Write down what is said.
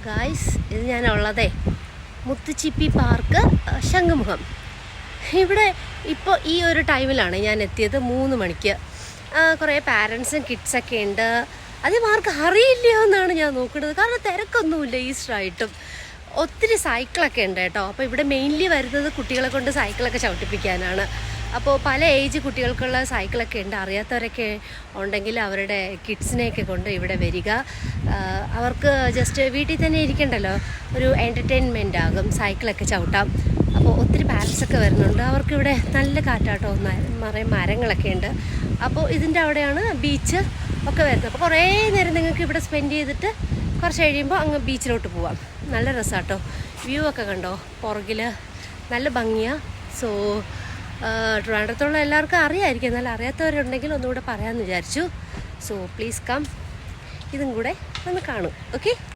Guys, ഇത് ഞാനുള്ളതേ മുത്തുച്ചിപ്പി park Shankhumukham. ഇവിടെ ഇപ്പോൾ ഈ ഒരു ടൈമിലാണ് ഞാൻ എത്തിയത്, 3 മണിക്ക്. കുറേ പാരൻസും കിഡ്സൊക്കെ ഉണ്ട്. അത് മാർക്ക് അറിയില്ലയോ എന്നാണ് ഞാൻ നോക്കുന്നത്, കാരണം തിരക്കൊന്നുമില്ല. ഈസ്റ്ററായിട്ടും ഒത്തിരി സൈക്കിളൊക്കെ ഉണ്ട് കേട്ടോ. അപ്പോൾ ഇവിടെ മെയിൻലി വരുന്നത് കുട്ടികളെ കൊണ്ട് സൈക്കിളൊക്കെ ചവിട്ടിപ്പിക്കാനാണ്. അപ്പോൾ പല ഏജ് കുട്ടികൾക്കുള്ള സൈക്കിളൊക്കെ ഉണ്ട്. അറിയാത്തവരൊക്കെ ഉണ്ടെങ്കിൽ അവരുടെ കിഡ്സിനെയൊക്കെ കൊണ്ട് ഇവിടെ വരിക. അവർക്ക് ജസ്റ്റ് വീട്ടിൽ തന്നെ ഇരിക്കണ്ടല്ലോ, ഒരു എൻ്റർടൈൻമെൻ്റ് ആകും, സൈക്കിളൊക്കെ ചവിട്ടാം. അപ്പോൾ ഒത്തിരി പാരൻസൊക്കെ വരുന്നുണ്ട്. അവർക്കിവിടെ നല്ല കാറ്റാട്ടോ, നിറയെ മരങ്ങളൊക്കെ ഉണ്ട്. അപ്പോൾ ഇതിൻ്റെ അവിടെയാണ് ബീച്ച് ഒക്കെ വരുന്നത്. അപ്പോൾ കുറേ നേരം നിങ്ങൾക്ക് ഇവിടെ സ്പെൻഡ് ചെയ്തിട്ട് കുറച്ച് കഴിയുമ്പോൾ അങ്ങ് ബീച്ചിലോട്ട് പോവാം. നല്ല രസമാട്ടോ, വ്യൂ ഒക്കെ കണ്ടോ പുറകിൽ, നല്ല ഭംഗിയാണ്. സോ ട്രിവാൻഡ്രത്തുള്ള എല്ലാവർക്കും അറിയാമായിരിക്കും, എന്നാൽ അറിയാത്തവരുണ്ടെങ്കിൽ ഒന്നുകൂടെ പറയാമെന്ന് വിചാരിച്ചു. സോ പ്ലീസ് കം, ഇതും കൂടെ ഒന്ന് കാണും. ഓക്കെ.